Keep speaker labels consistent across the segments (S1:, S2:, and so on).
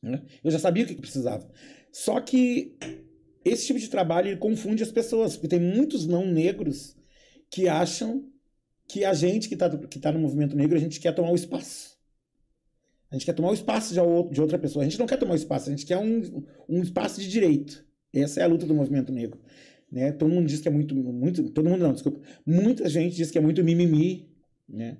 S1: né? Eu já sabia o que precisava. Só que esse tipo de trabalho ele confunde as pessoas, porque tem muitos não negros que acham que a gente que tá no movimento negro, a gente quer tomar o espaço. A gente quer tomar o espaço de outra pessoa. A gente não quer tomar o espaço, a gente quer um espaço de direito. Essa é a luta do movimento negro. Né? Todo mundo diz que é muito... Todo mundo não, desculpa. Muita gente diz que é muito mimimi. Né?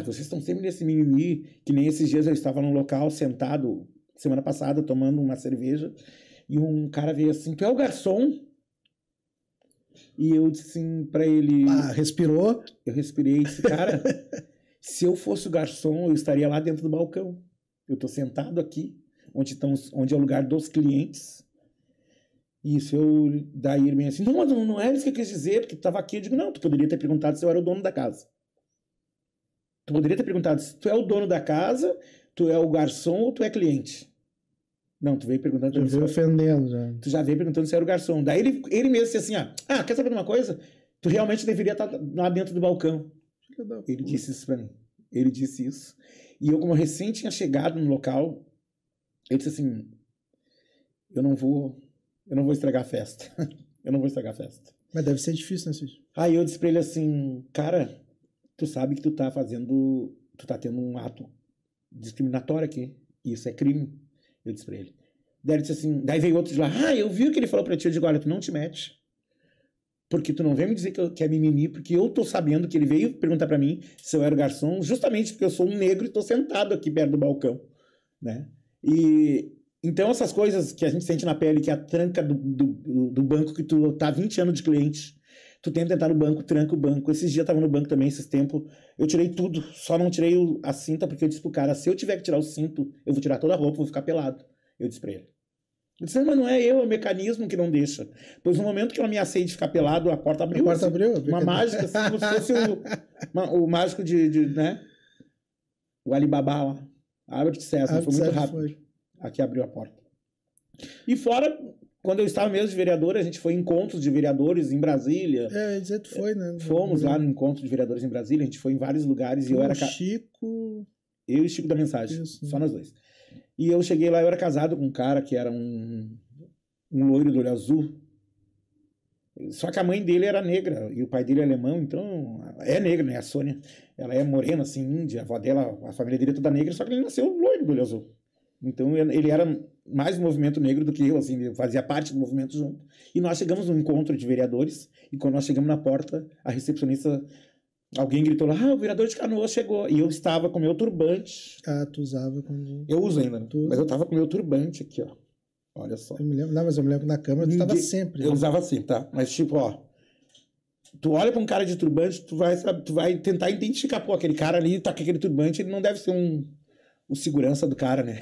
S1: Vocês estão sempre nesse mimimi. Que nem esses dias eu estava num local sentado, semana passada, tomando uma cerveja, e um cara veio assim, tu é o garçom? E eu disse assim pra ele...
S2: respirou?
S1: Eu respirei e disse, cara, se eu fosse o garçom, eu estaria lá dentro do balcão. Eu tô sentado aqui, onde é o lugar dos clientes. Isso, daí ele vem assim, não, mas não é isso que eu quis dizer, porque tu tava aqui. Eu digo, não, tu poderia ter perguntado se eu era o dono da casa. Tu poderia ter perguntado se tu é o dono da casa, tu é o garçom ou tu é cliente. Não, tu veio perguntando...
S2: Já veio ofendendo, já.
S1: Tu já veio perguntando se era o garçom. Daí ele mesmo disse assim, quer saber de uma coisa? Tu realmente deveria estar lá dentro do balcão. Ele disse isso pra mim. Ele disse isso. E eu, como recém tinha chegado no local, eu disse assim, eu não vou estragar a festa. Eu não vou estragar a festa.
S2: Mas deve ser difícil, né, Cid?
S1: Aí eu disse pra ele assim, cara, tu sabe que tu tá tendo um ato discriminatório aqui. Isso é crime. Eu disse pra ele. Daí ele disse assim, daí veio outro de lá, eu vi o que ele falou pra ti. Eu digo, olha, tu não te mete. Porque tu não vem me dizer que é mimimi, porque eu tô sabendo que ele veio perguntar pra mim se eu era o garçom, justamente porque eu sou um negro e tô sentado aqui perto do balcão, né? E então essas coisas que a gente sente na pele, que é a tranca do banco, que tu tá 20 anos de cliente, tu tenta entrar no banco, tranca o banco. Esses dias eu tava no banco também, esses tempos, eu tirei tudo, só não tirei a cinta, porque eu disse pro cara, se eu tiver que tirar o cinto, eu vou tirar toda a roupa, vou ficar pelado. Eu disse pra ele. Eu disse, mas não é eu, é o mecanismo que não deixa. Pois no momento que eu ameacei de ficar pelado, a porta abriu.
S2: A porta abriu?
S1: Uma mágica, assim, como se fosse o mágico né? O Alibaba lá. Abre-te, César, foi muito rápido. Foi. Aqui abriu a porta. E fora, quando eu estava mesmo de vereador, a gente foi em encontros de vereadores em Brasília.
S2: Tu foi, né?
S1: Fomos lá no encontro de vereadores em Brasília, a gente foi em vários lugares. E eu era...
S2: Chico...
S1: Eu e Chico da Mensagem, isso, só nós dois. E eu cheguei lá, eu era casado com um cara que era um loiro do olho azul. Só que a mãe dele era negra e o pai dele é alemão, então é negra, né? A Sônia, ela é morena, assim, índia. A avó dela, a família dele é toda negra, só que ele nasceu loiro do olho azul. Então ele era mais do movimento negro do que eu, assim, ele fazia parte do movimento junto. E nós chegamos num encontro de vereadores e quando nós chegamos na porta, a recepcionista... Alguém gritou lá, o vereador de Canoas chegou. E eu estava com meu turbante.
S2: Tu usava quando...
S1: Eu uso ainda, né? Mas eu estava com meu turbante aqui, ó. Olha só.
S2: Não, mas eu me lembro que na câmera tu estava sempre.
S1: Eu usava assim, tá? Mas tipo, ó. Tu olha pra um cara de turbante, tu vai tentar identificar, pô, aquele cara ali tá com aquele turbante, ele não deve ser o segurança do cara, né?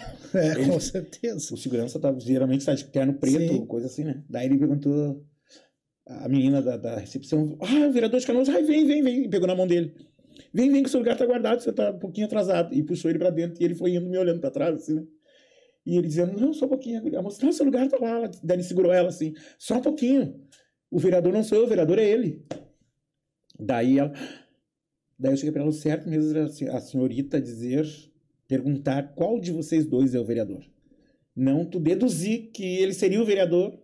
S2: Com certeza.
S1: O segurança geralmente tá de terno preto, sim, coisa assim, né? Daí ele perguntou... A menina da recepção, o vereador de Canoas, vem, e pegou na mão dele. Vem, que o seu lugar tá guardado, você tá um pouquinho atrasado. E puxou ele pra dentro, e ele foi indo, me olhando pra trás, assim, né? E ele dizendo, não, só um pouquinho. A moça, não, seu lugar tá lá. Daí ele segurou ela, assim, só um pouquinho. O vereador não sou eu, o vereador é ele. Daí eu cheguei pra ela, certo mesmo a senhorita perguntar qual de vocês dois é o vereador. Não tu deduzir que ele seria o vereador.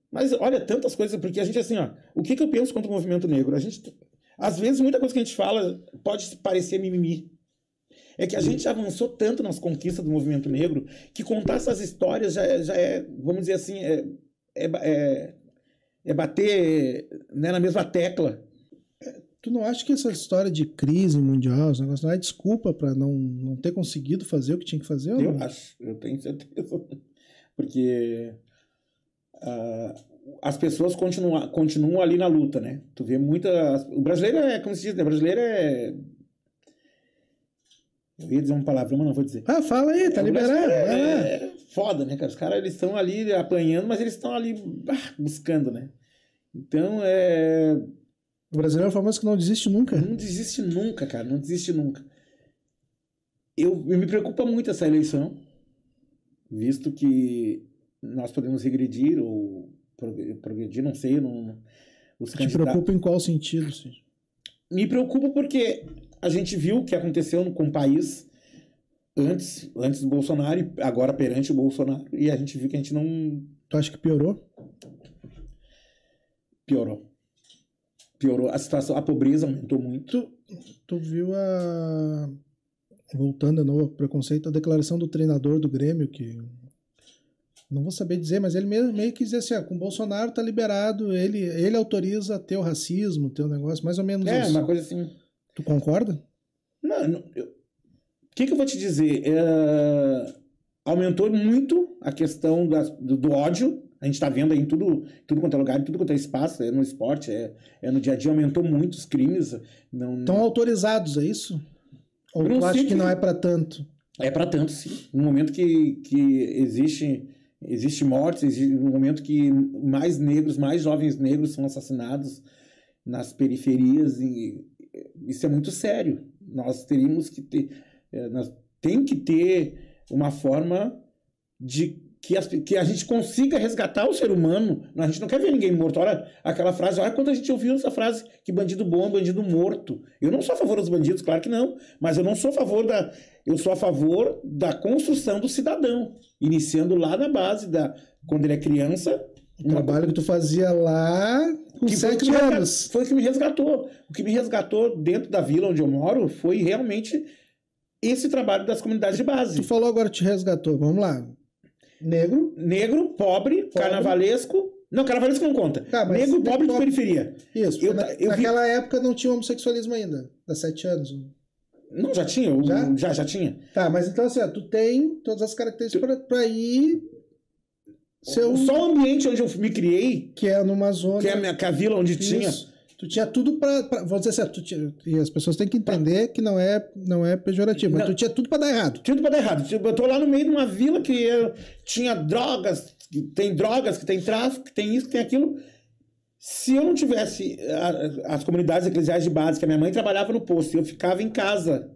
S1: Mas olha, tantas coisas, porque a gente assim, ó, o que eu penso contra o movimento negro? A gente, às vezes, muita coisa que a gente fala pode parecer mimimi. É que a gente já avançou tanto nas conquistas do movimento negro que contar essas histórias já é, vamos dizer assim, é bater, né, na mesma tecla.
S2: Tu não acha que essa história de crise mundial, esse negócio não é desculpa para não ter conseguido fazer o que tinha que fazer?
S1: Eu acho, eu tenho certeza. Porque... as pessoas continuam ali na luta, né? Tu vê o brasileiro como se diz, né? O brasileiro eu ia dizer uma palavra, mas não vou dizer.
S2: Fala aí, tá liberado.
S1: É foda, né, cara? Os caras, eles estão ali apanhando, mas eles estão ali buscando, né? Então,
S2: O brasileiro é o famoso que não desiste nunca.
S1: Não desiste nunca, cara. Não desiste nunca. Me preocupa muito essa eleição, visto que nós podemos regredir ou progredir, não sei.
S2: Te preocupa em qual sentido, Cid?
S1: Me preocupa porque a gente viu o que aconteceu com o país antes do Bolsonaro e agora perante o Bolsonaro. E a gente viu que a gente não...
S2: Tu acha que piorou?
S1: Piorou. A situação, a pobreza aumentou muito.
S2: Tu viu voltando de novo ao preconceito, a declaração do treinador do Grêmio, que não vou saber dizer, mas ele meio que dizia assim, com o Bolsonaro tá liberado, ele autoriza teu racismo, teu negócio, mais ou menos isso.
S1: Uma coisa assim.
S2: Tu concorda?
S1: Não, o que eu vou te dizer? Aumentou muito a questão do ódio. A gente está vendo aí em tudo quanto é lugar, em tudo quanto é espaço, no esporte, no dia a dia, aumentou muito os crimes.
S2: Estão autorizados, é isso? Ou tu acha que não é para tanto?
S1: É para tanto, sim. No momento que existe mortes, no momento que mais negros, mais jovens negros são assassinados nas periferias, e isso é muito sério. Nós teríamos que ter... tem que ter uma forma de que a gente consiga resgatar o ser humano. A gente não quer ver ninguém morto. Olha aquela frase, olha quando a gente ouviu essa frase, que bandido bom é bandido morto. Eu não sou a favor dos bandidos, claro que não, mas eu não sou a favor eu sou a favor da construção do cidadão, iniciando lá na base, quando ele é criança.
S2: O trabalho que tu fazia lá com 7 anos.
S1: Foi o que me resgatou. O que me resgatou dentro da vila onde eu moro foi realmente esse trabalho das comunidades de base.
S2: Tu falou agora te resgatou, vamos lá.
S1: Negro, pobre, carnavalesco. Não, carnavalesco não conta.
S2: Tá,
S1: negro, pobre de periferia.
S2: Isso. Naquela época não tinha homossexualismo ainda, há 7 anos.
S1: Não, já tinha. Já tinha.
S2: Tá, mas então assim, tu tem todas as características para ir...
S1: Só o ambiente onde eu me criei...
S2: Que é numa zona...
S1: Que é a vila onde tinha...
S2: Tu tinha tudo para vou dizer assim, e as pessoas têm que entender que não é pejorativo, mas tu tinha tudo para dar errado.
S1: Tudo para dar errado. Eu tô lá no meio de uma vila que tinha drogas, que tem tráfico, que tem isso, que tem aquilo. Se eu não tivesse as comunidades eclesiais de base, que a minha mãe trabalhava no posto, eu ficava em casa,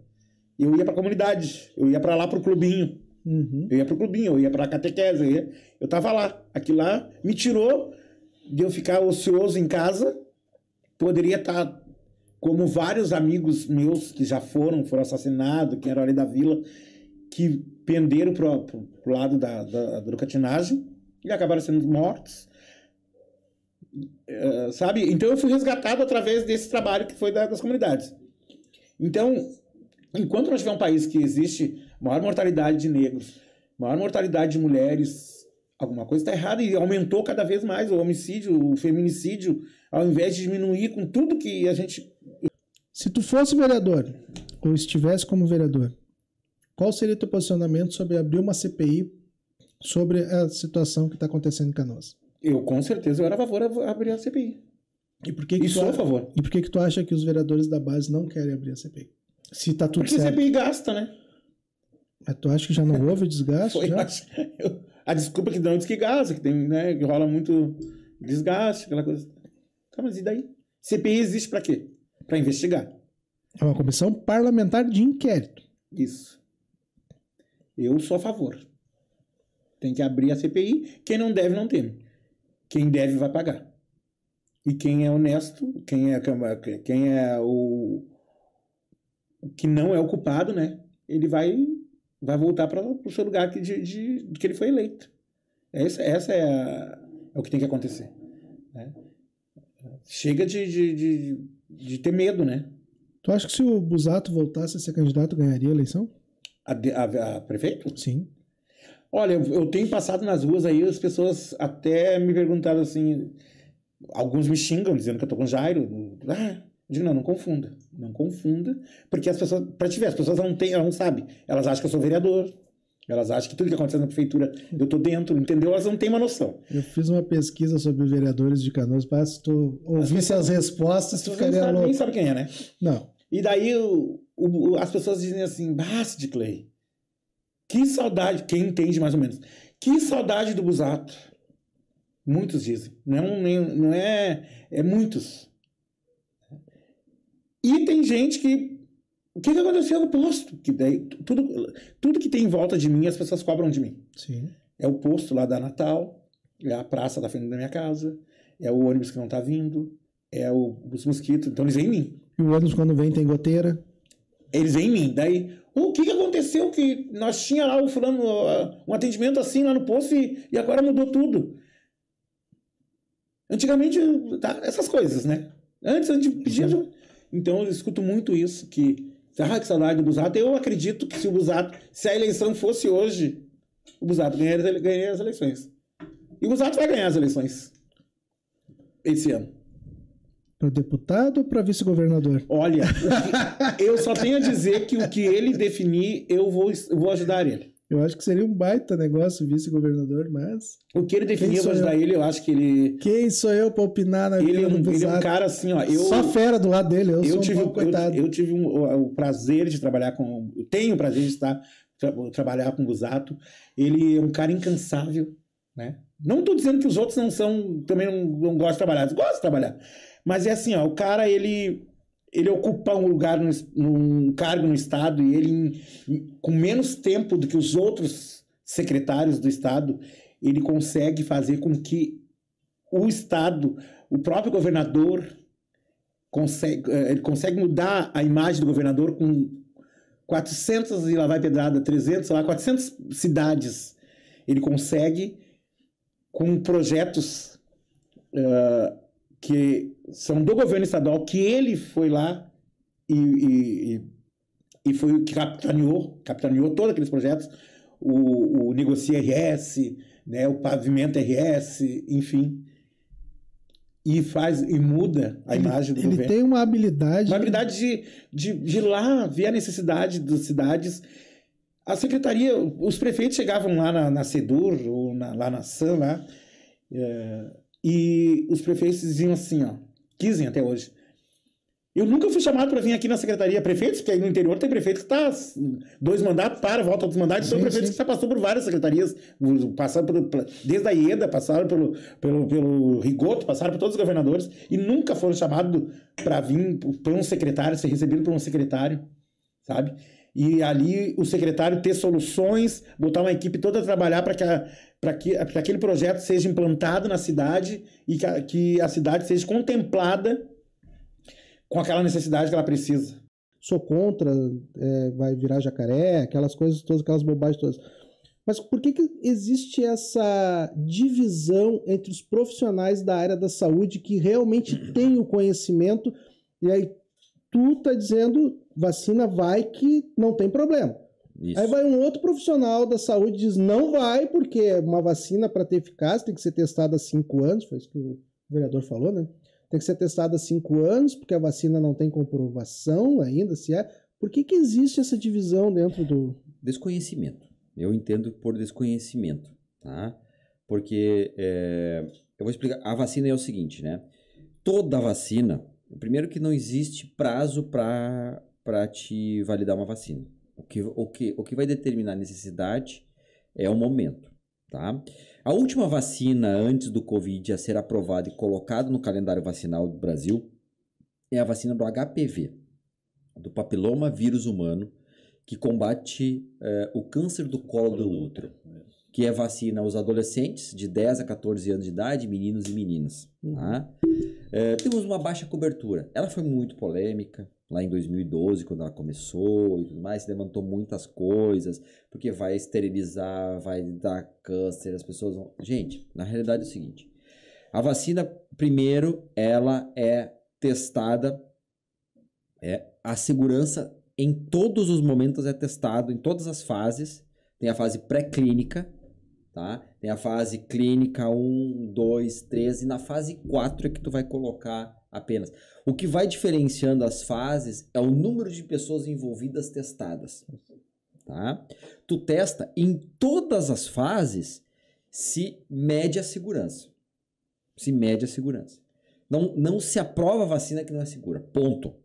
S1: eu ia para a comunidade, eu ia para lá pro clubinho.
S2: Uhum.
S1: Eu ia pro clubinho, eu ia pra catequese, eu tava lá. Aquilo lá me tirou de eu ficar ocioso em casa. Poderia estar como vários amigos meus que já foram assassinados, que eram ali da vila, que penderam pro lado da drogatinagem e acabaram sendo mortos. Sabe? Então eu fui resgatado através desse trabalho que foi das comunidades. Então, enquanto nós tivermos um país que existe maior mortalidade de negros, maior mortalidade de mulheres, alguma coisa está errada, e aumentou cada vez mais o homicídio, o feminicídio, ao invés de diminuir com tudo que a gente...
S2: Se tu fosse vereador, ou estivesse como vereador, qual seria o teu posicionamento sobre abrir uma CPI sobre a situação que está acontecendo em Canoas?
S1: Eu, com certeza, eu era a favor de abrir a CPI.
S2: E por que
S1: sou a favor.
S2: E por que tu acha que os vereadores da base não querem abrir a CPI? Se tá tudo certo.
S1: Porque a CPI gasta, né?
S2: Mas tu acha que já não houve desgaste?
S1: A desculpa que não diz que gasta, que tem, né, que rola muito desgaste, aquela coisa. Tá, mas e daí? CPI existe pra quê? Pra investigar.
S2: É uma comissão parlamentar de inquérito.
S1: Isso. Eu sou a favor. Tem que abrir a CPI. Quem não deve, não teme. Quem deve, vai pagar. E quem é honesto, quem é o que não é o culpado, né? Ele vai voltar para o seu lugar que ele foi eleito. Essa é o que tem que acontecer. Né? Chega de ter medo, né?
S2: Tu acha que se o Busato voltasse a ser candidato, ganharia a eleição?
S1: A prefeito?
S2: Sim.
S1: Olha, eu tenho passado nas ruas aí, as pessoas até me perguntaram assim, alguns me xingam dizendo que eu tô com Jairo. Eu digo, não confunda. Não confunda, porque as pessoas, para te ver, as pessoas elas não sabem. Elas acham que eu sou vereador. Elas acham que tudo que acontece na prefeitura eu tô dentro, entendeu? Elas não têm uma noção.
S2: Eu fiz uma pesquisa sobre vereadores de Canoas, para se tu ouvisse as respostas, tu ficaria louco.
S1: Nem sabe quem é, né?
S2: Não.
S1: E daí as pessoas dizem assim, Sid Clay, que saudade, quem entende mais ou menos, que saudade do Busato. Muitos dizem. Não é muitos. E tem gente que... O que aconteceu? Eu posto. Que daí, tudo que tem em volta de mim, as pessoas cobram de mim.
S2: Sim.
S1: É o posto lá da Natal, é a praça da frente da minha casa, é o ônibus que não tá vindo, os mosquitos. Então eles vêm em mim.
S2: E o ônibus quando vem tem goteira?
S1: Eles vêm em mim. Daí O que aconteceu que nós tinha lá o fulano, um atendimento assim lá no posto e agora mudou tudo? Antigamente, tá, essas coisas, né? Antes a gente pedia... Então eu escuto muito isso, que saudade do Busato. Eu acredito que se a eleição fosse hoje, o Busato ganharia as eleições. E o Busato vai ganhar as eleições esse ano.
S2: Para deputado ou para vice-governador?
S1: Olha, eu só tenho a dizer que o que ele definir, eu vou ajudar ele.
S2: Eu acho que seria um baita negócio vice-governador, mas...
S1: O que ele definir, eu vou ajudar ele. Eu acho que ele...
S2: Quem sou eu para opinar na vida do Busato?
S1: Ele é um cara assim, ó...
S2: Só fera do lado dele, eu sou coitado.
S1: Eu tive o prazer de trabalhar com... Eu tenho o prazer de trabalhar com o Busato. Ele é um cara incansável, né? Não estou dizendo que os outros não são... Também não gostam de trabalhar. Eles gostam de trabalhar. Mas é assim, ó... O cara, ele ocupa um lugar, um cargo no Estado e ele, com menos tempo do que os outros secretários do Estado, ele consegue fazer com que o Estado, o próprio governador, ele consegue mudar a imagem do governador com 400 e lá vai pedrada, 300, sei lá, 400 cidades. Ele consegue, com projetos... que são do governo estadual, que ele foi lá e foi o que capitaneou todos aqueles projetos, o Negocia RS, né, o Pavimento RS, enfim, e muda a imagem do governo.
S2: Ele tem uma habilidade...
S1: Uma habilidade de ir lá, ver a necessidade das cidades. A secretaria, os prefeitos chegavam lá na SEDUR, ou lá na SAM, lá, e os prefeitos diziam assim, ó, dizem até hoje, eu nunca fui chamado para vir aqui na secretaria. Prefeitos, porque aí no interior tem prefeito que está 2 mandatos, volta outros mandatos, são prefeitos que já passou por várias secretarias, passaram desde a IEDA, passaram pelo Rigoto, passaram por todos os governadores, e nunca foram chamados para vir por um secretário, ser recebido por um secretário, sabe? E ali o secretário ter soluções, botar uma equipe toda a trabalhar para que aquele projeto seja implantado na cidade e que a cidade seja contemplada com aquela necessidade que ela precisa.
S2: Sou contra, vai virar jacaré, aquelas coisas todas, aquelas bobagens todas. Mas por que existe essa divisão entre os profissionais da área da saúde que realmente têm o conhecimento e aí tu tá dizendo vacina vai que não tem problema. Isso. Aí vai um outro profissional da saúde e diz não vai porque uma vacina para ter eficácia tem que ser testada há 5 anos, foi isso que o vereador falou, né? Tem que ser testada há 5 anos porque a vacina não tem comprovação ainda se é. Por que existe essa divisão dentro do...
S3: Desconhecimento. Eu entendo por desconhecimento, tá? Porque, eu vou explicar, a vacina é o seguinte, né? Toda vacina, primeiro que não existe prazo para te validar uma vacina. O que vai determinar a necessidade é o momento, tá? A última vacina antes do Covid a ser aprovada e colocada no calendário vacinal do Brasil é a vacina do HPV, do papiloma vírus humano, que combate o câncer do colo do útero, que é vacina aos adolescentes de 10 a 14 anos de idade, meninos e meninas. Tá? Temos uma baixa cobertura. Ela foi muito polêmica lá em 2012, quando ela começou e tudo mais, se levantou muitas coisas, porque vai esterilizar, vai dar câncer, as pessoas vão... Gente, na realidade é o seguinte, a vacina, primeiro, ela é testada, a segurança em todos os momentos é testado, em todas as fases. Tem a fase pré-clínica, tá? Tem a fase clínica 1, 2, 3 e na fase 4 é que tu vai colocar apenas. O que vai diferenciando as fases é o número de pessoas envolvidas testadas, tá? Tu testa em todas as fases, se mede a segurança. Se mede a segurança. Não se aprova a vacina que não é segura. Ponto.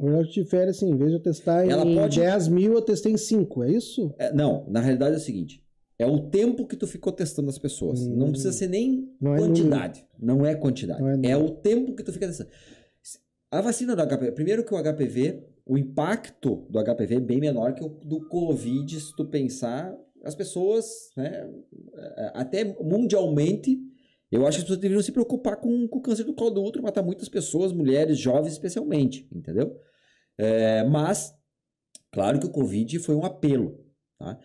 S2: Ela difere assim, em vez de eu testar em 10 mil, eu testei em 5, é isso?
S3: Não, na realidade é o seguinte, é o tempo que tu ficou testando as pessoas. Não precisa ser nem quantidade. Não é quantidade. É o tempo que tu fica testando. A vacina do HPV, primeiro que o HPV, o impacto do HPV é bem menor que o do Covid, se tu pensar, as pessoas, né, até mundialmente, eu acho que as pessoas deveriam se preocupar com o câncer do colo do útero, matar muitas pessoas, mulheres, jovens especialmente, entendeu? Mas Claro que o Covid foi um apelo, tá?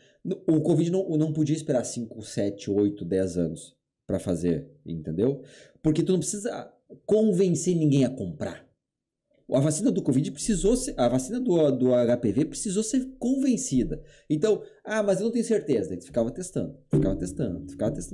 S3: O Covid não podia esperar 5, 7, 8, 10 anos para fazer, entendeu? Porque tu não precisa convencer ninguém a comprar. A vacina do Covid precisou ser, a vacina do HPV precisou ser convencida. Então, mas eu não tenho certeza. Daí tu ficava testando,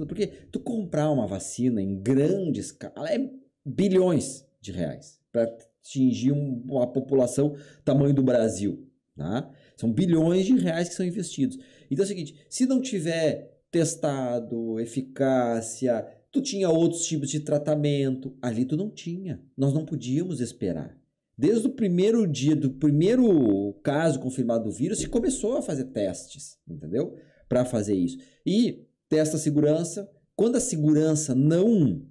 S3: porque tu comprar uma vacina em grande escala é bilhões de reais para atingir uma população tamanho do Brasil, tá? São bilhões de reais que são investidos. Então é o seguinte, se não tiver testado, eficácia, tu tinha outros tipos de tratamento, ali tu não tinha. Nós não podíamos esperar. Desde o primeiro dia, do primeiro caso confirmado do vírus, se começou a fazer testes, entendeu? Para fazer isso. E testa a segurança. Quando a segurança não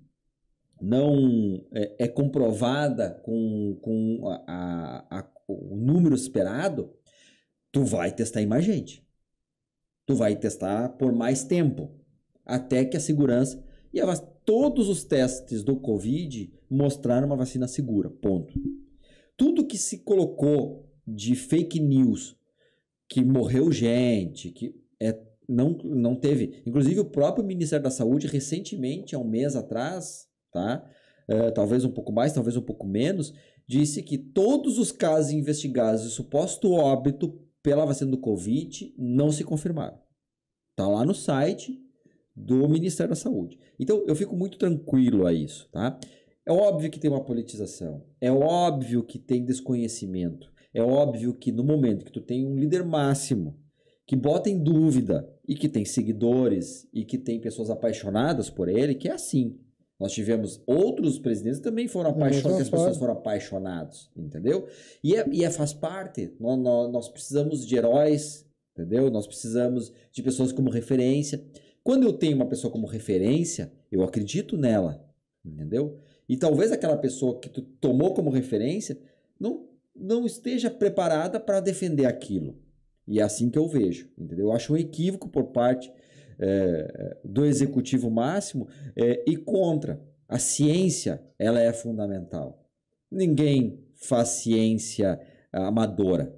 S3: é comprovada com o número esperado, tu vai testar em mais gente. Tu vai testar por mais tempo. Até que a segurança... E todos os testes do Covid mostraram uma vacina segura. Ponto. Tudo que se colocou de fake news, que morreu gente, que não teve... Inclusive o próprio Ministério da Saúde, recentemente, há um mês atrás, tá? Talvez um pouco mais, talvez um pouco menos, disse que todos os casos investigados de suposto óbito pela vacina do Covid não se confirmaram. Tá lá no site do Ministério da Saúde. Então, eu fico muito tranquilo a isso, tá? É óbvio que tem uma politização, é óbvio que tem desconhecimento, é óbvio que no momento que tu tem um líder máximo que bota em dúvida e que tem seguidores e que tem pessoas apaixonadas por ele, que é assim. Nós tivemos outros presidentes que também foram apaixonados, que as pessoas foram apaixonados, entendeu? E faz parte, nós precisamos de heróis, entendeu? Nós precisamos de pessoas como referência. Quando eu tenho uma pessoa como referência, eu acredito nela, entendeu? E talvez aquela pessoa que tu tomou como referência não esteja preparada para defender aquilo. E é assim que eu vejo, entendeu? Eu acho um equívoco por parte do executivo máximo e contra. A ciência, ela é fundamental. Ninguém faz ciência amadora,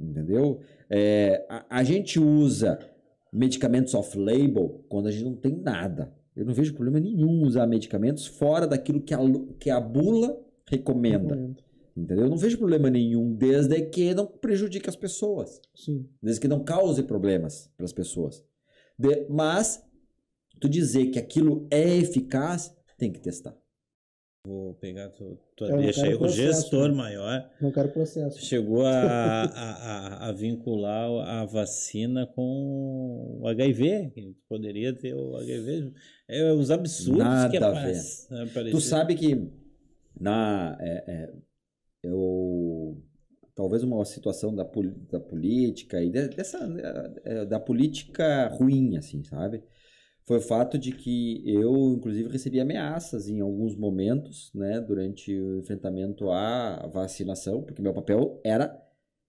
S3: entendeu? A gente usa medicamentos off-label quando a gente não tem nada. Eu não vejo problema nenhum usar medicamentos fora daquilo que a bula recomenda. Entendeu? Eu não vejo problema nenhum, desde que não prejudique as pessoas.
S2: Sim. Desde
S3: que não cause problemas para as pessoas. Mas, tu dizer que aquilo é eficaz, tem que testar.
S4: Vou pegar tua deixa aí. O gestor maior
S2: não quero processo.
S4: Chegou a vincular a vacina com o HIV, que poderia ter o HIV. Os absurdos
S3: nada
S4: que
S3: apareceram. Tu sabe que talvez uma situação da política e da política ruim, assim, sabe? Foi o fato de que eu, inclusive, recebi ameaças em alguns momentos, né, durante o enfrentamento à vacinação, porque meu papel era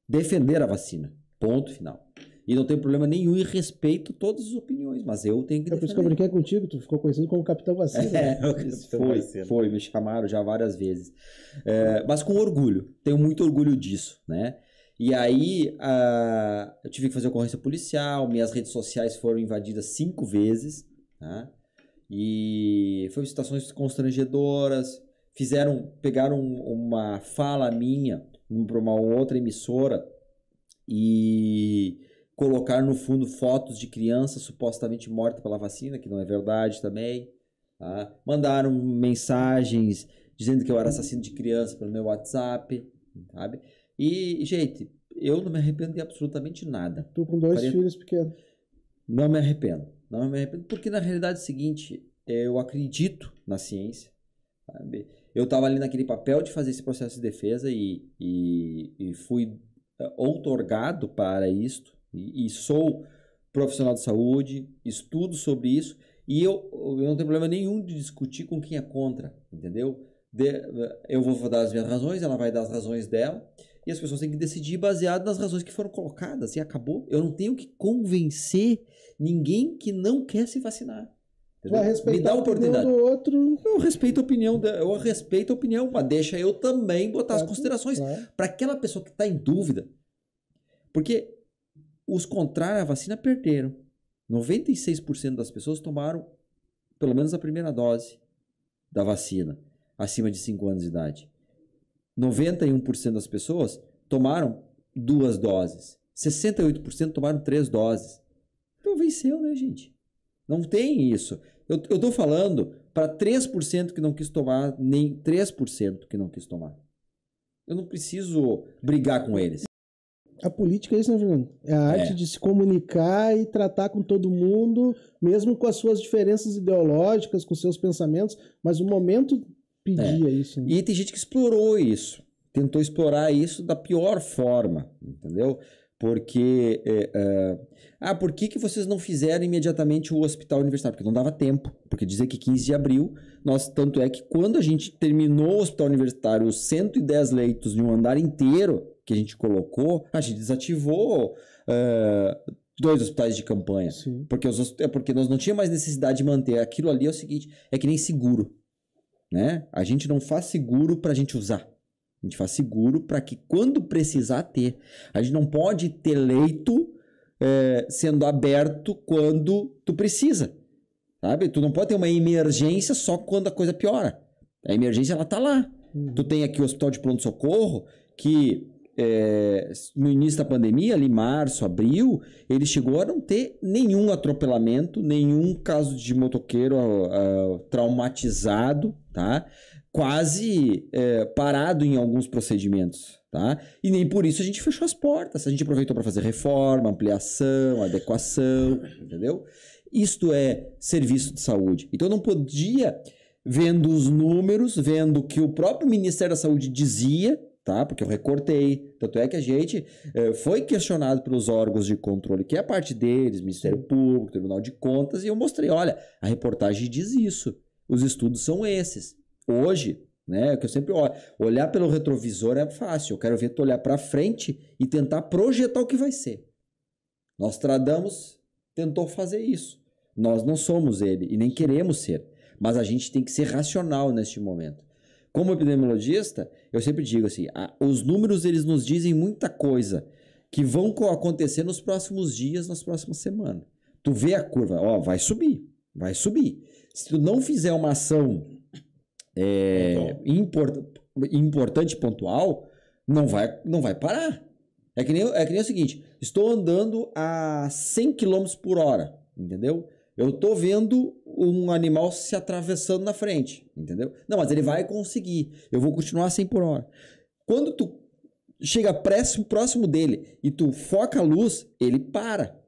S3: defender a vacina, ponto final. E não tem problema nenhum e respeito todas as opiniões, mas eu tenho que defender.
S2: Por isso que eu brinquei contigo, tu ficou conhecido como Capitão Vacina.
S3: Foi, me chamaram já várias vezes. Mas com orgulho, tenho muito orgulho disso, né? E aí, eu tive que fazer ocorrência policial, minhas redes sociais foram invadidas 5 vezes, tá? E foram situações constrangedoras, pegaram uma fala minha para uma outra emissora e colocaram no fundo fotos de crianças supostamente mortas pela vacina, que não é verdade também, tá? Mandaram mensagens dizendo que eu era assassino de criança pelo meu WhatsApp, sabe? E, gente, eu não me arrependo de absolutamente nada.
S2: Tu com 2 filhos pequenos.
S3: Não me arrependo, porque na realidade é o seguinte, eu acredito na ciência, sabe? Eu estava ali naquele papel de fazer esse processo de defesa e fui outorgado para isto, e sou profissional de saúde, estudo sobre isso, e eu não tenho problema nenhum de discutir com quem é contra, entendeu? Eu vou dar as minhas razões, ela vai dar as razões dela, e as pessoas têm que decidir baseado nas razões que foram colocadas, e acabou. Eu não tenho que convencer ninguém que não quer se vacinar.
S2: Me dá a oportunidade do outro.
S3: Eu respeito a opinião, mas deixa eu também botar as considerações para aquela pessoa que está em dúvida. Porque os contrários à vacina perderam. 96% das pessoas tomaram pelo menos a primeira dose da vacina, acima de 5 anos de idade. 91% das pessoas tomaram 2 doses. 68% tomaram 3 doses. Então venceu, né, gente? Não tem isso. Eu tô falando para 3% que não quis tomar, nem 3% que não quis tomar. Eu não preciso brigar com eles.
S5: A política é isso, né, Juliano? É a arte de se comunicar e tratar com todo mundo, mesmo com as suas diferenças ideológicas, com seus pensamentos, mas o momento pedia isso. Né?
S3: E tem gente que explorou isso, tentou explorar isso da pior forma, entendeu? Porque, por que vocês não fizeram imediatamente o hospital universitário? Porque não dava tempo, porque dizer que 15 de abril, tanto é que quando a gente terminou o hospital universitário, os 110 leitos de um andar inteiro que a gente colocou, a gente desativou 2 hospitais de campanha. Porque nós não tínhamos mais necessidade de manter. Aquilo ali é o seguinte, é que nem seguro, né? A gente não faz seguro para a gente usar. A gente faz seguro para que quando precisar ter. A gente não pode ter leito sendo aberto quando tu precisa. Sabe? Tu não pode ter uma emergência só quando a coisa piora. A emergência, ela tá lá. Tu tem aqui o hospital de pronto-socorro que no início da pandemia, ali março, abril, ele chegou a não ter nenhum atropelamento, nenhum caso de motoqueiro traumatizado, tá? Quase parado em alguns procedimentos, tá? E nem por isso a gente fechou as portas. A gente aproveitou para fazer reforma, ampliação, adequação, entendeu? Isto é serviço de saúde. Então não podia, vendo os números, vendo o que o próprio Ministério da Saúde dizia, tá? Porque eu recortei. Tanto é que a gente foi questionado pelos órgãos de controle, que é a parte deles, Ministério Público, Tribunal de Contas, e eu mostrei, olha, a reportagem diz isso. Os estudos são esses. Hoje, né, que eu sempre olhar pelo retrovisor é fácil. Eu quero ver tu olhar para frente e tentar projetar o que vai ser. Nostradamus tentou fazer isso. Nós não somos ele e nem queremos ser, mas a gente tem que ser racional neste momento. Como epidemiologista, eu sempre digo assim, os números eles nos dizem muita coisa que vão acontecer nos próximos dias, nas próximas semanas. Tu vê a curva, vai subir, vai subir. Se tu não fizer uma ação importante, pontual, não vai parar. É que nem o seguinte, estou andando a 100 km por hora, entendeu? Eu estou vendo um animal se atravessando na frente, entendeu? Não, mas ele vai conseguir. Eu vou continuar a 100 por hora. Quando tu chega próximo dele e tu foca a luz, ele para.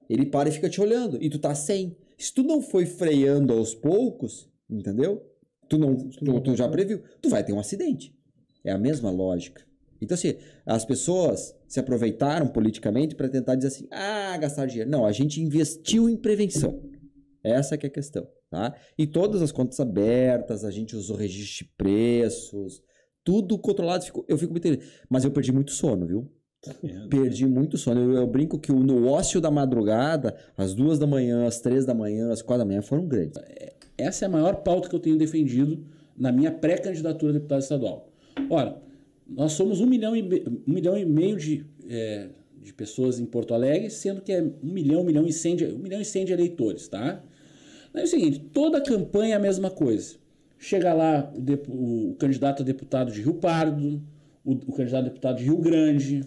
S3: Ele para e fica te olhando. E tu tá 100. Se tu não foi freando aos poucos, entendeu? Tu já previu. Tu vai ter um acidente. É a mesma lógica. Então, assim, as pessoas se aproveitaram politicamente para tentar dizer assim, gastar dinheiro. Não, a gente investiu em prevenção. Essa que é a questão, tá? E todas as contas abertas, a gente usou registro de preços, tudo controlado. Eu fico muito... Mas eu perdi muito sono, viu? Perdi muito sono. Eu brinco que no ócio da madrugada, às 2 da manhã, às 3 da manhã, às 4 da manhã, foram grandes.
S6: Essa é a maior pauta que eu tenho defendido na minha pré-candidatura a deputado estadual. Ora, nós somos 1,5 milhão de pessoas em Porto Alegre, sendo que é 1 milhão e 100 de eleitores, tá? É o seguinte, toda campanha é a mesma coisa. Chega lá o candidato a deputado de Rio Pardo, o candidato a deputado de Rio Grande,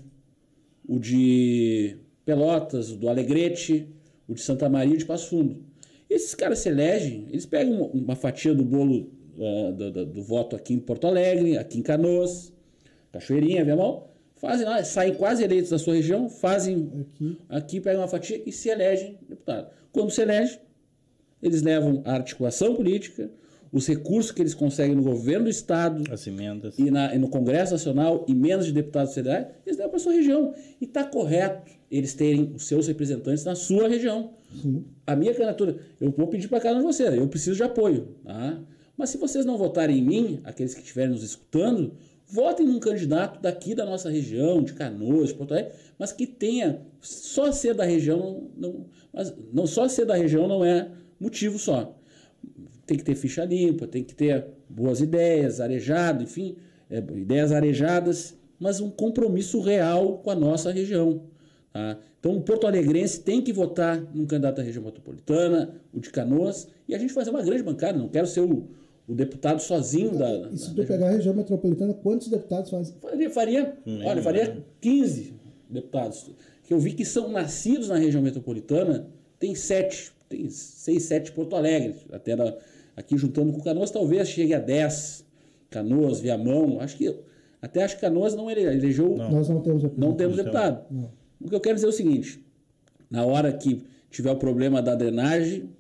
S6: o de Pelotas, o do Alegrete, o de Santa Maria e o de Passo Fundo. Esses caras se elegem, eles pegam uma fatia do bolo do voto aqui em Porto Alegre, aqui em Canoas, Cachoeirinha, Viamão, fazem lá, saem quase eleitos da sua região, fazem aqui, pegam uma fatia e se elegem deputado. Quando se elege, eles levam a articulação política, os recursos que eles conseguem no governo do estado,
S4: as emendas,
S6: e no Congresso Nacional, emendas de deputados federais, eles levam para a sua região. E está correto eles terem os seus representantes na sua região. A minha candidatura, eu vou pedir para cada um de vocês, eu preciso de apoio. Tá? Mas se vocês não votarem em mim, aqueles que estiverem nos escutando, votem num candidato daqui da nossa região, de Canoas, de Porto Alegre, mas que tenha, só ser da região, não só ser da região não é motivo só. Tem que ter ficha limpa, tem que ter boas ideias, arejado, enfim, ideias arejadas, mas um compromisso real com a nossa região. Tá? Então, o porto-alegrense tem que votar num candidato da região metropolitana, o de Canoas, e a gente fazer uma grande bancada. Não quero ser o deputado sozinho da...
S2: E se tu pegar a região metropolitana, quantos deputados fazem?
S6: Faria 15 deputados. Que eu vi que são nascidos na região metropolitana, tem 6, 7 Porto Alegre. Até aqui juntando com Canoas, talvez chegue a 10. Canoas, Viamão, acho que Canoas não elegeu...
S2: Nós não temos deputado.
S6: Não temos deputado.
S2: Não.
S6: O que eu quero dizer é o seguinte, na hora que tiver o problema da drenagem,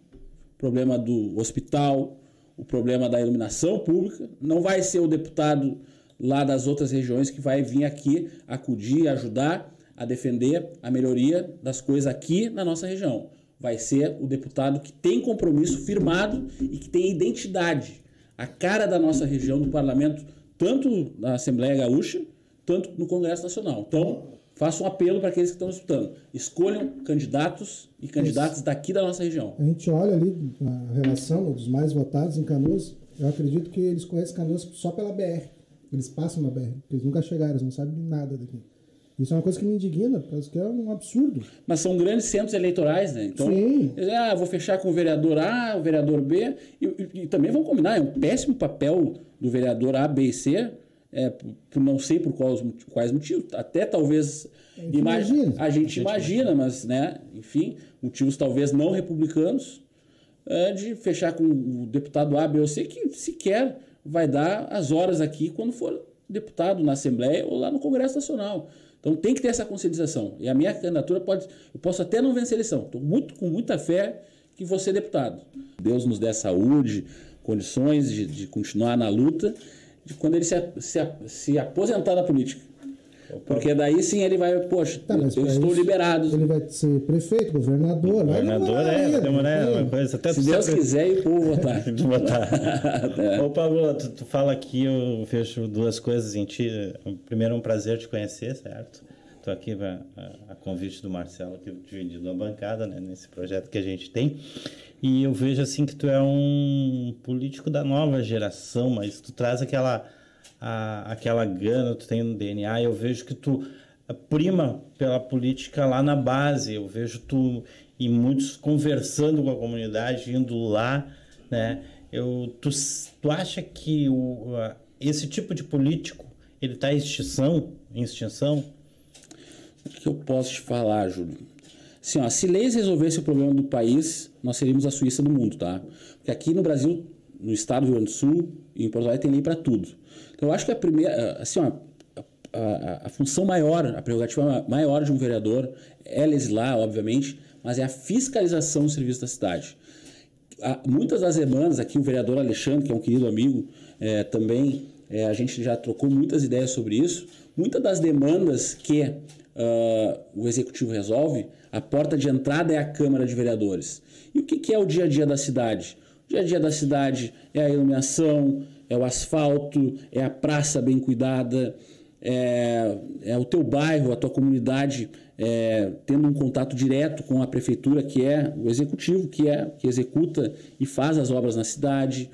S6: problema do hospital, o problema da iluminação pública, não vai ser o deputado lá das outras regiões que vai vir aqui acudir, ajudar a defender a melhoria das coisas aqui na nossa região. Vai ser o deputado que tem compromisso firmado e que tem identidade, a cara da nossa região no parlamento, tanto na Assembleia Gaúcha, tanto no Congresso Nacional. Então, faço um apelo para aqueles que estão escutando. Escolham candidatos e candidatas daqui da nossa região.
S2: A gente olha ali a relação dos mais votados em Canoas, eu acredito que eles conhecem Canoas só pela BR. Eles passam na BR, porque eles nunca chegaram, eles não sabem nada daqui. Isso é uma coisa que me indigna, porque é um absurdo.
S6: Mas são grandes centros eleitorais, né? Então,
S2: sim.
S6: Vou fechar com o vereador A, o vereador B, e também vão combinar, é um péssimo papel do vereador A, B e C, por não sei por quais motivos, até talvez a gente imagina, mas, né, enfim, motivos talvez não republicanos, de fechar com o deputado A, B ou C, que sequer vai dar as horas aqui quando for deputado na Assembleia ou lá no Congresso Nacional. Então tem que ter essa conscientização. E a minha candidatura eu posso até não vencer a eleição. Estou com muita fé que vou ser deputado. Deus nos dê saúde, condições de continuar na luta, de quando ele se aposentar da política. Porque daí sim ele vai, poxa, eu estou liberado.
S2: Ele vai ser prefeito, governador.
S4: Vai demorar uma coisa. Até
S6: se Deus quiser, e o povo votar.
S4: Ô, Pablo, tu fala aqui, eu vejo duas coisas em ti. Primeiro, um prazer te conhecer, certo? Estou aqui a convite do Marcelo, que dividido a bancada, né, nesse projeto que a gente tem. E eu vejo assim que tu é um político da nova geração, mas tu traz aquela gana, tu tem no DNA, eu vejo que tu prima pela política lá na base, eu vejo tu e muitos conversando com a comunidade, indo lá, né? Tu acha que esse tipo de político, ele está em extinção?
S6: O que eu posso te falar, Júlio? Assim, se leis resolvesse o problema do país, nós seríamos a Suíça do mundo, tá? Porque aqui no Brasil, no estado do Rio Grande do Sul e em Porto Alegre tem lei para tudo. Então eu acho que a primeira, assim, a função maior, a prerrogativa maior de um vereador é legislar, obviamente, mas é a fiscalização do serviço da cidade. Muitas das demandas, aqui o vereador Alexandre, que é um querido amigo, também, a gente já trocou muitas ideias sobre isso. Muitas das demandas que o Executivo resolve, a porta de entrada é a Câmara de Vereadores. E o que é o dia a dia da cidade? O dia a dia da cidade é a iluminação, é o asfalto, é a praça bem cuidada, é o teu bairro, a tua comunidade tendo um contato direto com a prefeitura, que é o executivo, que executa e faz as obras na cidade.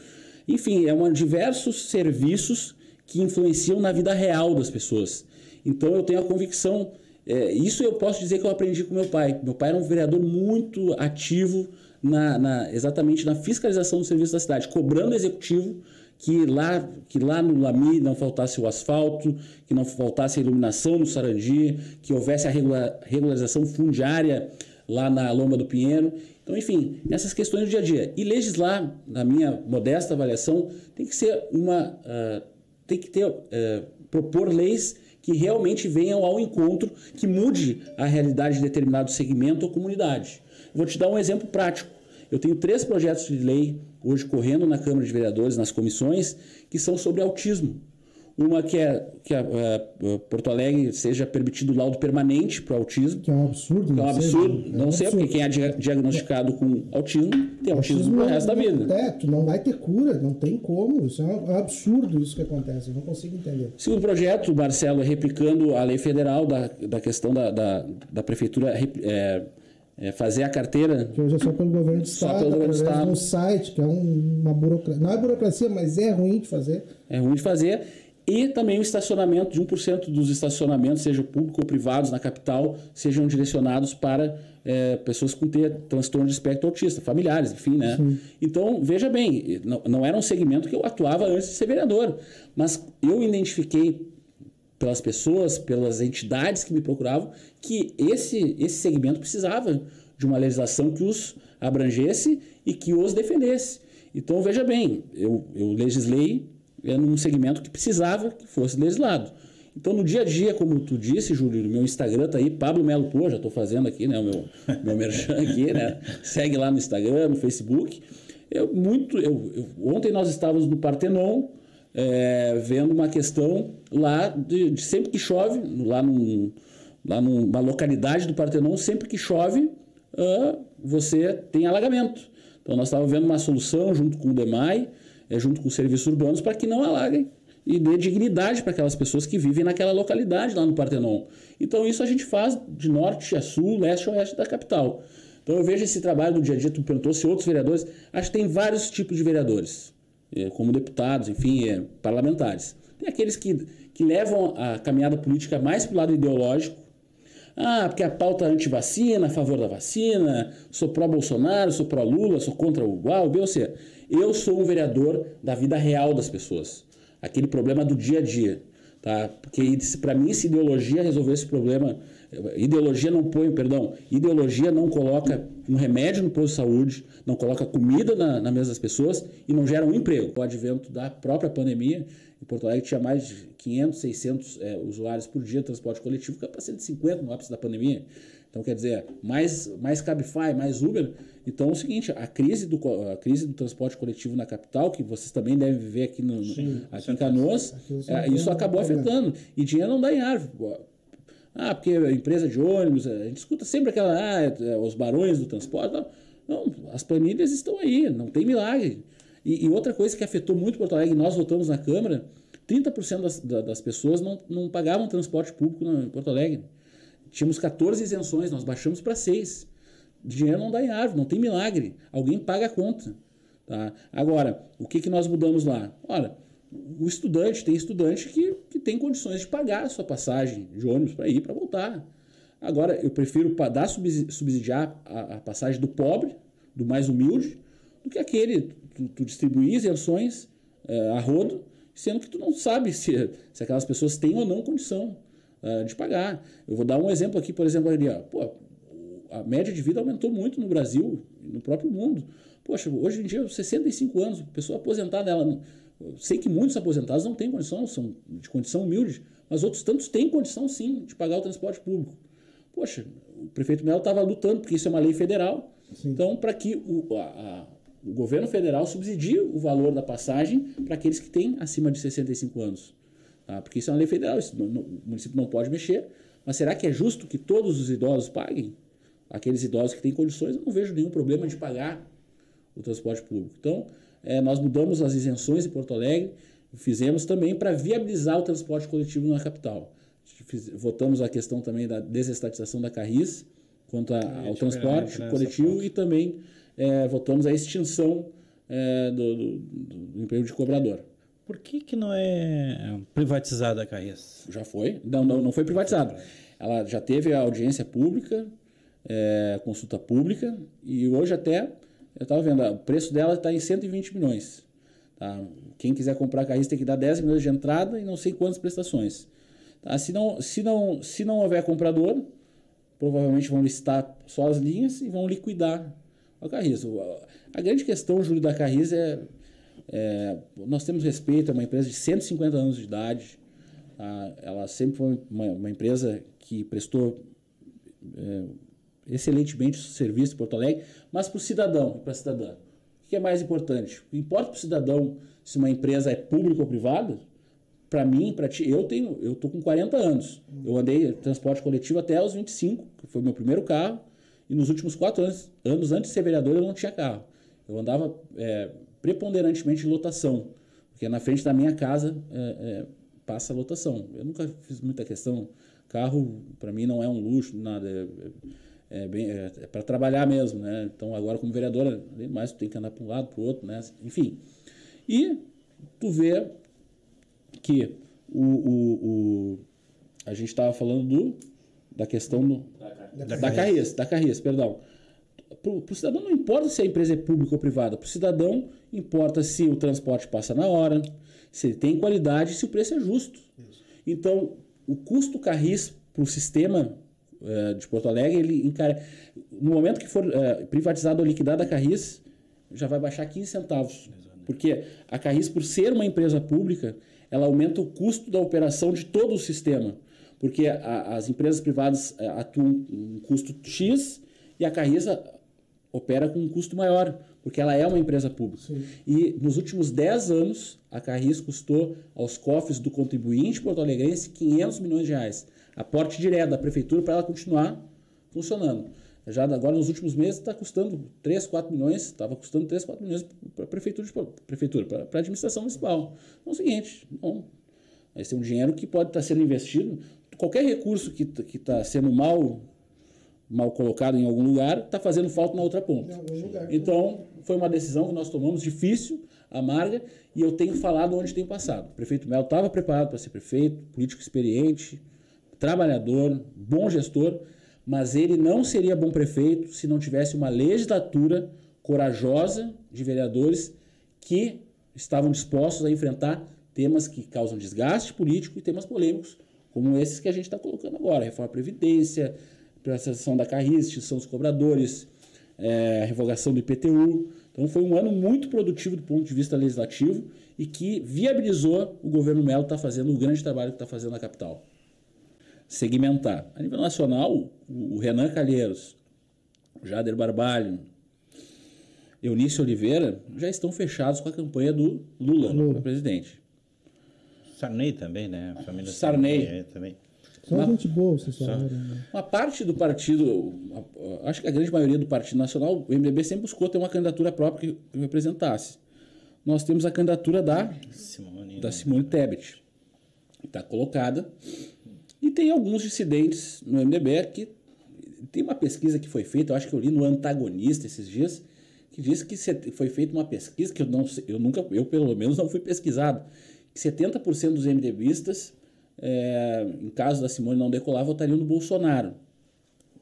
S6: Enfim, diversos serviços que influenciam na vida real das pessoas. Então eu tenho a convicção, isso eu posso dizer que eu aprendi com meu pai. Meu pai era um vereador muito ativo exatamente na fiscalização do serviço da cidade, cobrando o executivo que lá no Lami não faltasse o asfalto, que não faltasse a iluminação no Sarandi, que houvesse a regularização fundiária lá na Lomba do Pinheiro. Então, enfim, essas questões do dia a dia. E legislar, na minha modesta avaliação, tem que ser propor leis que realmente venham ao encontro, que mude a realidade de determinado segmento ou comunidade. Vou te dar um exemplo prático. Eu tenho 3 projetos de lei hoje correndo na Câmara de Vereadores, nas comissões, que são sobre autismo. Uma que Porto Alegre seja permitido laudo permanente para o autismo.
S2: Que é um absurdo.
S6: Que é um absurdo. Não sei, porque quem é diagnosticado com autismo tem autismo pro resto da vida.
S2: Tu não vai ter cura, não tem como. Isso é um absurdo isso que acontece. Eu não consigo entender.
S6: O segundo projeto, Marcelo, replicando a lei federal da questão da prefeitura fazer a carteira...
S2: Que hoje é só pelo governo do Estado, através de um site, que é uma burocracia. Não é burocracia, mas é ruim de fazer.
S6: É ruim de fazer. E também o estacionamento, de 1% dos estacionamentos, seja público ou privados na capital, sejam direcionados para pessoas com transtorno de espectro autista, familiares, enfim, né? Sim. Então, veja bem, não era um segmento que eu atuava antes de ser vereador, mas eu identifiquei pelas pessoas, pelas entidades que me procuravam, que esse segmento precisava de uma legislação que os abrangesse e que os defendesse. Então, veja bem, eu legislei num segmento que precisava que fosse legislado. Então, no dia a dia, como tu disse, Júlio, no meu Instagram tá aí, Pablo Melo Pô, já estou fazendo aqui, né, o meu merchan aqui, né? Segue lá no Instagram, no Facebook. Ontem nós estávamos no Partenon, vendo uma questão lá de sempre que chove, lá numa localidade do Partenon, sempre que chove, você tem alagamento. Então, nós estávamos vendo uma solução junto com o DEMAI, junto com os serviços urbanos, para que não alaguem e dê dignidade para aquelas pessoas que vivem naquela localidade lá no Partenon. Então, isso a gente faz de norte a sul, leste a oeste da capital. Então, eu vejo esse trabalho no dia a dia. Tu perguntou se outros vereadores... Acho que tem vários tipos de vereadores, como deputados, enfim, parlamentares. Tem aqueles que levam a caminhada política mais para o lado ideológico. Porque a pauta anti-vacina, a favor da vacina, sou pró-Bolsonaro, sou pró-Lula, sou contra o A, o B ou C. Eu sou um vereador da vida real das pessoas. Aquele problema do dia a dia. Tá? Porque para mim, se ideologia resolver esse problema... Ideologia não coloca um remédio no posto de saúde, não coloca comida na mesa das pessoas e não gera um emprego. O advento da própria pandemia, em Porto Alegre tinha mais de 500, 600 usuários por dia de transporte coletivo, para 150 no ápice da pandemia. Então, quer dizer, mais Cabify, mais Uber. Então, é o seguinte, a crise do transporte coletivo na capital, que vocês também devem viver aqui, aqui em Canoas, isso acabou afetando. E dinheiro não dá em árvore. Porque a empresa de ônibus, a gente escuta sempre os barões do transporte. Não, as planilhas estão aí, não tem milagre. E outra coisa que afetou muito Porto Alegre, nós votamos na Câmara, 30% das pessoas não pagavam transporte público em Porto Alegre. Tínhamos 14 isenções, nós baixamos para 6. Dinheiro não dá em árvore, não tem milagre. Alguém paga a conta. Tá? Agora, o que nós mudamos lá? Olha, tem estudante que tem condições de pagar a sua passagem de ônibus para ir e para voltar. Agora, eu prefiro subsidiar a passagem do pobre, do mais humilde, do que aquele, tu distribuir isenções a rodo, sendo que tu não sabe se aquelas pessoas têm ou não condição de pagar. Eu vou dar um exemplo aqui, por exemplo, ali, a média de vida aumentou muito no Brasil e no próprio mundo. Poxa, hoje em dia, 65 anos, pessoa aposentada, sei que muitos aposentados não têm condição, são de condição humilde, mas outros tantos têm condição, sim, de pagar o transporte público. Poxa, o prefeito Melo estava lutando, porque isso é uma lei federal, sim. Então, para que o governo federal subsidie o valor da passagem para aqueles que têm acima de 65 anos. Tá? Porque isso é uma lei federal, o município não pode mexer, mas será que é justo que todos os idosos paguem? Aqueles idosos que têm condições, eu não vejo nenhum problema de pagar o transporte público. Então, nós mudamos as isenções em Porto Alegre, fizemos também para viabilizar o transporte coletivo na capital. Votamos a questão também da desestatização da Carris quanto ao transporte coletivo e também votamos a extinção do emprego de cobrador.
S4: Por que não é privatizada a Carris?
S6: Já foi. Não foi privatizada. Ela já teve a audiência pública, consulta pública, e hoje até, eu estava vendo, o preço dela está em 120 milhões. Tá? Quem quiser comprar a Carris tem que dar 10 milhões de entrada e não sei quantas prestações. Tá? Se não houver comprador, provavelmente vão licitar só as linhas e vão liquidar a Carris. A grande questão, Júlio, da Carris nós temos respeito, é uma empresa de 150 anos de idade. Tá? Ela sempre foi uma empresa que prestou excelentemente serviço em Porto Alegre, mas para o cidadão e para a cidadã. O que é mais importante? Importa para o cidadão se uma empresa é pública ou privada? Para mim, para ti, eu estou com 40 anos. Eu andei transporte coletivo até aos 25, que foi o meu primeiro carro, e nos últimos 4 anos antes de ser vereador, eu não tinha carro. Eu andava preponderantemente em lotação, porque na frente da minha casa passa a lotação. Eu nunca fiz muita questão. Carro, para mim, não é um luxo, nada. É para trabalhar mesmo, né? Então, agora como vereador, além do mais, tu tem que andar para um lado, para o outro, né? Enfim. E tu vê que a gente estava falando da questão da Carris, perdão. Para o cidadão não importa se a empresa é pública ou privada. Para o cidadão importa se o transporte passa na hora, se ele tem qualidade, se o preço é justo. Isso. Então, o custo Carris para o sistema de Porto Alegre, ele no momento que for privatizado ou liquidada a Carris, já vai baixar 15 centavos. Porque a Carris, por ser uma empresa pública, ela aumenta o custo da operação de todo o sistema. Porque as empresas privadas atuam com um custo X e a Carris opera com um custo maior, porque ela é uma empresa pública. Sim. E nos últimos 10 anos, a Carris custou aos cofres do contribuinte porto-alegrense 500 milhões de reais. Aporte direto da prefeitura para ela continuar funcionando. Já agora, nos últimos meses, está custando 3, 4 milhões, estava custando 3, 4 milhões para a prefeitura, para a administração municipal. Então é o seguinte, esse é um dinheiro que pode estar sendo investido, qualquer recurso que está sendo mal colocado em algum lugar, está fazendo falta na outra ponta. Então, foi uma decisão que nós tomamos, difícil, amarga, e eu tenho falado onde tenho passado. O prefeito Melo estava preparado para ser prefeito, político experiente, trabalhador, bom gestor, mas ele não seria bom prefeito se não tivesse uma legislatura corajosa de vereadores que estavam dispostos a enfrentar temas que causam desgaste político e temas polêmicos, como esses que a gente está colocando agora, reforma da Previdência, privatização da Carris, extinção dos cobradores, revogação do IPTU. Então foi um ano muito produtivo do ponto de vista legislativo e que viabilizou o governo Melo estar fazendo o grande trabalho que está fazendo na capital. Segmentar. A nível nacional, o Renan Calheiros, o Jader Barbalho, Eunício Oliveira já estão fechados com a campanha do Lula. Para presidente.
S4: Sarney também, né? A família
S6: Sarney
S4: também.
S5: Só gente boa, vocês falaram. Né?
S6: Uma parte do partido, acho que a grande maioria do Partido Nacional, o MDB sempre buscou ter uma candidatura própria que representasse. Nós temos a candidatura da Simone Tebet, que está colocada. E tem alguns dissidentes no MDB que tem uma pesquisa que foi feita, eu acho que eu li no Antagonista esses dias, que diz que foi feita uma pesquisa que eu pelo menos não fui pesquisado, que 70% dos MDBistas, em caso da Simone não decolar, votariam no Bolsonaro.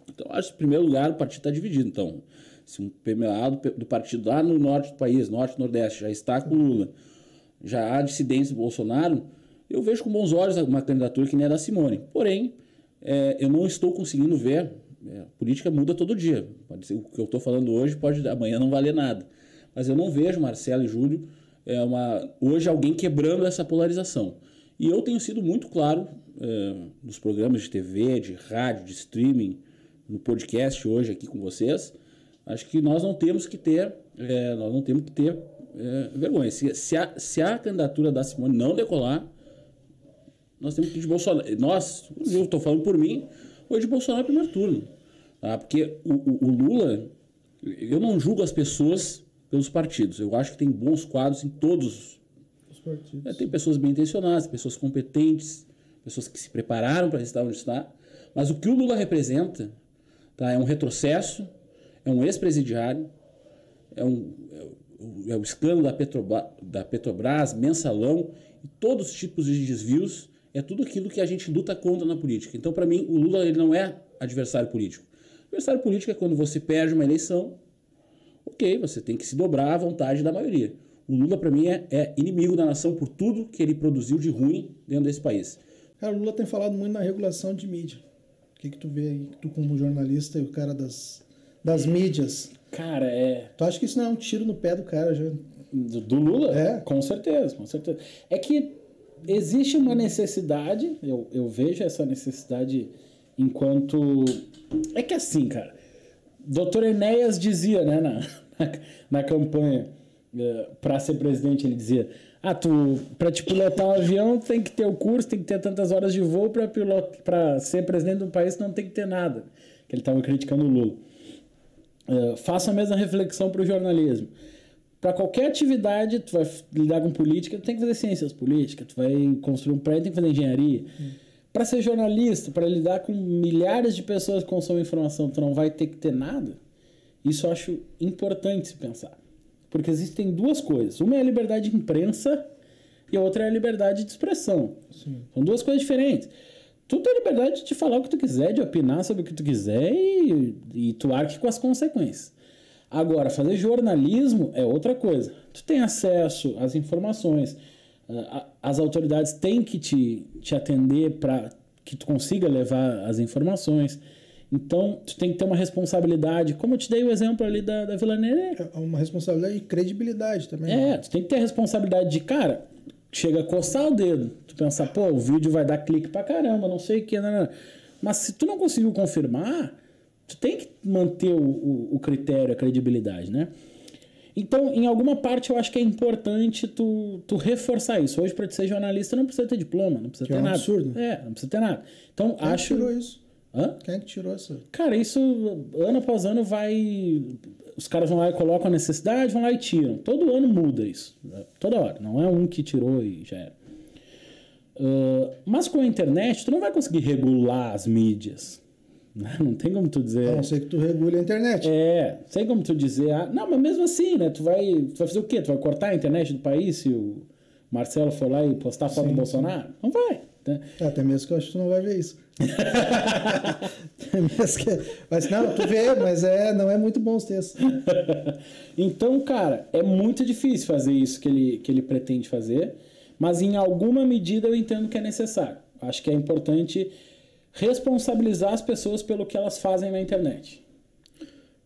S6: Então, acho que em primeiro lugar o partido está dividido. Então, se um lado do partido lá no norte do país, norte e nordeste, já está com o Lula, já há dissidentes do Bolsonaro, eu vejo com bons olhos uma candidatura que nem a da Simone. Porém, eu não estou conseguindo ver. A política muda todo dia. Pode ser, o que eu estou falando hoje pode amanhã não valer nada. Mas eu não vejo Marcelo e Júlio hoje alguém quebrando essa polarização. E eu tenho sido muito claro nos programas de TV, de rádio, de streaming, no podcast hoje aqui com vocês. Acho que nós não temos que ter vergonha. Se a candidatura da Simone não decolar, nós temos que ir de Bolsonaro. Eu estou falando por mim, ou de Bolsonaro no primeiro turno. Tá? Porque o Lula, eu não julgo as pessoas pelos partidos. Eu acho que tem bons quadros em todos os partidos. Tem pessoas bem intencionadas, pessoas competentes, pessoas que se prepararam para estar onde está. Mas o que o Lula representa, tá, é um retrocesso, é um ex-presidiário, é o escândalo da Petrobras, mensalão, e todos os tipos de desvios. É tudo aquilo que a gente luta contra na política. Então, para mim, o Lula ele não é adversário político. Adversário político é quando você perde uma eleição, ok, você tem que se dobrar à vontade da maioria. O Lula, para mim, é inimigo da nação por tudo que ele produziu de ruim dentro desse país.
S2: Cara, o Lula tem falado muito na regulação de mídia. O que tu vê aí, tu como jornalista e o cara das mídias?
S7: Cara,
S2: Tu acha que isso não é um tiro no pé do cara? Já?
S7: Do Lula? Com certeza, com certeza. É que existe uma necessidade, eu vejo essa necessidade enquanto... É que assim, cara, Dr. Enéas dizia, né, na campanha para ser presidente, ele dizia, para te pilotar um avião tem que ter o curso, tem que ter tantas horas de voo, para ser presidente de um país não tem que ter nada. Que ele estava criticando o Lula. Faça a mesma reflexão para o jornalismo. Para qualquer atividade, tu vai lidar com política, tu tem que fazer ciências políticas, tu vai construir um prédio, tem que fazer engenharia. Para ser jornalista, para lidar com milhares de pessoas que consomem informação, tu não vai ter que ter nada. Isso eu acho importante se pensar. Porque existem duas coisas. Uma é a liberdade de imprensa e a outra é a liberdade de expressão. Sim. São duas coisas diferentes. Tu tem a liberdade de falar o que tu quiser, de opinar sobre o que tu quiser e tu arque com as consequências. Agora, fazer jornalismo é outra coisa. Tu tem acesso às informações, as autoridades têm que te atender para que tu consiga levar as informações. Então, tu tem que ter uma responsabilidade, como eu te dei o exemplo ali da Vila Nerê.
S2: Uma responsabilidade e credibilidade também.
S7: Tu tem que ter a responsabilidade de, cara, chega a coçar o dedo. Tu pensar, pô, o vídeo vai dar clique pra caramba, não sei o que. Não. Mas se tu não conseguiu confirmar, tu tem que manter o critério, a credibilidade, né? Então, em alguma parte, eu acho que é importante tu reforçar isso. Hoje, para ser jornalista, não precisa ter diploma, não precisa ter nada. É um absurdo. Não precisa ter nada. Então,
S2: Quem
S7: acho...
S2: tirou isso?
S7: Hã?
S2: Quem é que tirou isso?
S7: Cara, isso, ano após ano, vai... Os caras vão lá e colocam a necessidade, vão lá e tiram. Todo ano muda isso. Toda hora. Não é um que tirou e já era. Mas com a internet, tu não vai conseguir regular as mídias. Não tem como tu dizer...
S2: A não ser que tu regule a internet.
S7: Sem como tu dizer... não, mas mesmo assim, né? Tu vai fazer o quê? Tu vai cortar a internet do país se o Marcelo for lá e postar foto do Bolsonaro? Não vai. Né?
S2: Até mesmo que eu acho que tu não vai ver isso. Mas não, tu vê, mas não é muito bom os textos.
S7: Então, cara, é muito difícil fazer isso que ele pretende fazer, mas em alguma medida eu entendo que é necessário. Acho que é importante responsabilizar as pessoas pelo que elas fazem na internet.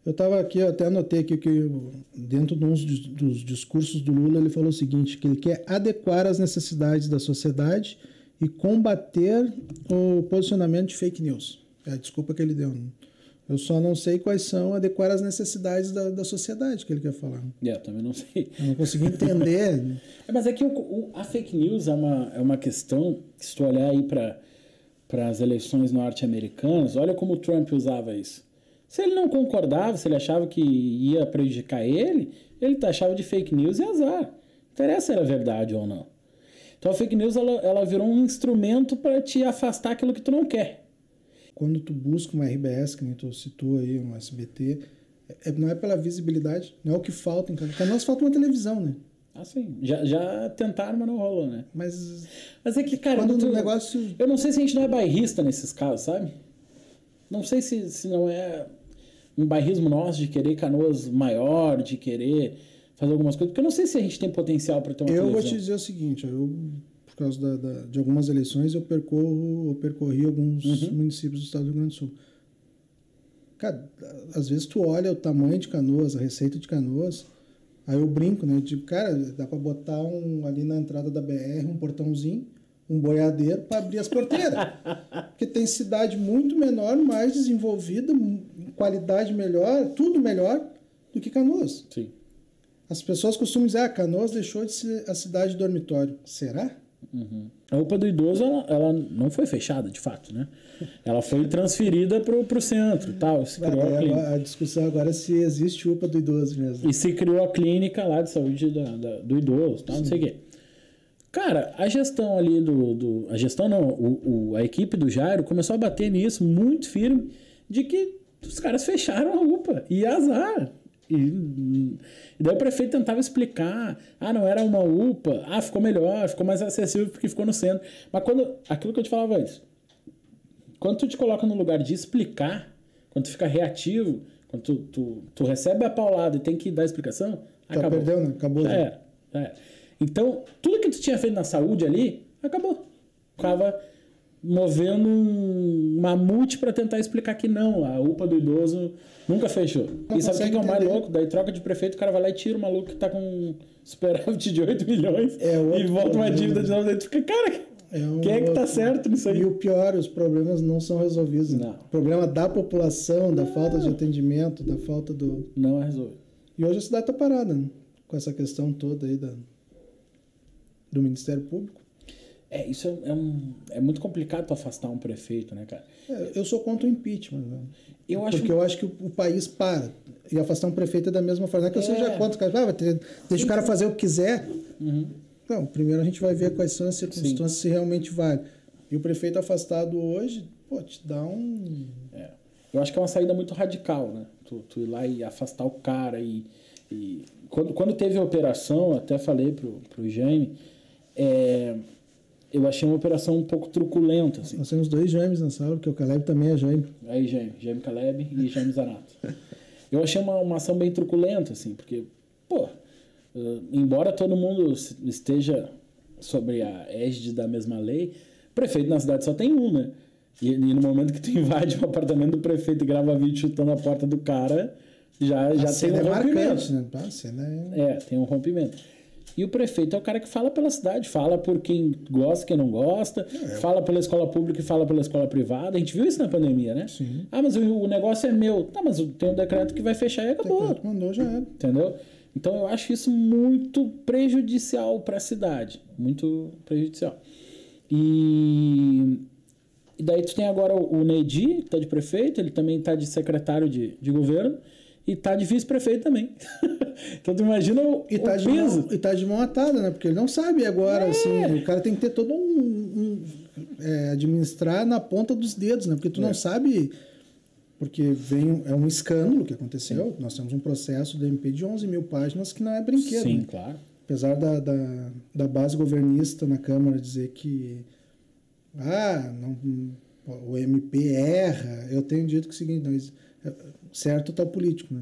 S2: Eu estava aqui, eu até anotei aqui que dentro de um dos discursos do Lula ele falou o seguinte, que ele quer adequar as necessidades da sociedade e combater o posicionamento de fake news. É a desculpa que ele deu. Eu só não sei quais são adequar as necessidades da sociedade que ele quer falar.
S7: Também não sei.
S2: Eu não consegui entender.
S7: Mas é que a fake news é uma questão, que se tu olhar aí para as eleições norte-americanas, olha como o Trump usava isso. Se ele não concordava, se ele achava que ia prejudicar ele taxava de fake news e azar. Não interessa se era verdade ou não. Então a fake news ela virou um instrumento para te afastar aquilo que tu não quer.
S2: Quando tu busca uma RBS, que nem tu citou aí, um SBT, não é pela visibilidade, não é o que falta. Porque nós falta uma televisão, né?
S7: Sim. Já tentaram, mas não rolou, né?
S2: Mas
S7: é que, cara,
S2: negócio...
S7: eu não sei se a gente não é bairrista nesses casos, sabe? Não sei se não é um bairrismo nosso de querer Canoas maior, de querer fazer algumas coisas, porque eu não sei se a gente tem potencial para ter uma televisão.
S2: Eu vou te dizer o seguinte, por causa de algumas eleições, eu percorri alguns municípios do estado do Rio Grande do Sul. Cara, às vezes tu olha o tamanho de Canoas, a receita de Canoas, aí eu brinco, né? Eu digo, cara, dá para botar ali na entrada da BR um portãozinho, um boiadeiro para abrir as porteiras. Porque tem cidade muito menor, mais desenvolvida, qualidade melhor, tudo melhor do que Canoas.
S7: Sim.
S2: As pessoas costumam dizer, Canoas deixou de ser a cidade dormitório. Será?
S7: A UPA do idoso, ela não foi fechada, de fato, né? Ela foi transferida pro centro e tal.
S2: A discussão agora é se existe UPA do idoso mesmo.
S7: E se criou a clínica lá de saúde do idoso, tal, não sei o quê. Cara, a gestão ali a gestão não, a equipe do Jairo começou a bater nisso muito firme, de que os caras fecharam a UPA, e azar. E daí o prefeito tentava explicar, não era uma UPA, ficou melhor, ficou mais acessível porque ficou no centro. Mas aquilo que eu te falava antes, quando tu te coloca no lugar de explicar, quando tu fica reativo, quando tu recebe a paulada e tem que dar explicação, acabou.
S2: Perdeu, né? Acabou.
S7: Já era. Então, tudo que tu tinha feito na saúde ali, acabou. Ficava movendo um mamute para tentar explicar que não, a UPA do idoso nunca fechou. E sabe o que é o mais louco? Daí troca de prefeito, o cara vai lá e tira o maluco que tá com superávit de 8 milhões e volta uma dívida de novo. Daí tu fica, cara, quem é que tá certo nisso aí?
S2: E o pior, os problemas não são resolvidos. Não. O problema da população, da falta de atendimento, da falta do...
S7: Não é resolvido.
S2: E hoje a cidade tá parada, né? Com essa questão toda aí do Ministério Público.
S7: Isso é muito complicado tu afastar um prefeito, né, cara?
S2: Eu sou contra o impeachment. Né?
S7: Eu acho
S2: que o país para. E afastar um prefeito é da mesma forma. Não é que eu seja contra. Deixa o cara fazer o que quiser. Não, primeiro a gente vai ver quais são as circunstâncias, se realmente vale. E o prefeito afastado hoje, te dá um...
S7: Eu acho que é uma saída muito radical, né? Tu ir lá e afastar o cara. E quando teve a operação, até falei pro Jaime, eu achei uma operação um pouco truculenta. Assim.
S2: Nós temos 2 James na sala, porque o Caleb também é Jaime.
S7: Aí, Jaime Caleb e Jaime Zanato. Eu achei uma ação bem truculenta, assim, porque, pô, embora todo mundo esteja sobre a égide da mesma lei, prefeito na cidade só tem um, né? E no momento que tu invade o apartamento do prefeito e grava vídeo chutando a porta do cara, já tem um rompimento.
S2: Marcante, né? A cena
S7: tem um rompimento. E o prefeito é o cara que fala pela cidade, fala por quem gosta, quem não gosta, fala pela escola pública e fala pela escola privada. A gente viu isso na pandemia, né?
S2: Sim.
S7: Ah, mas o negócio é meu. Tá, mas tem um decreto que vai fechar e acabou.
S2: O decreto mandou, já era.
S7: Entendeu? Então eu acho isso muito prejudicial para a cidade. Muito prejudicial. E daí tu tem agora o Neidi, que tá de prefeito, ele também tá de secretário de governo. E tá de vice-prefeito também. Então tu imagina o peso.
S2: E tá de mão atada, né? Porque ele não sabe agora, assim, o cara tem que ter todo administrar na ponta dos dedos, né? Porque tu não sabe, porque é um escândalo que aconteceu. Nós temos um processo do MP de 11 mil páginas que não é brinquedo.
S7: Sim,
S2: né?
S7: claro.
S2: Apesar da base governista na Câmara dizer que o MP erra, eu tenho dito que é o seguinte, certo tá o político, né?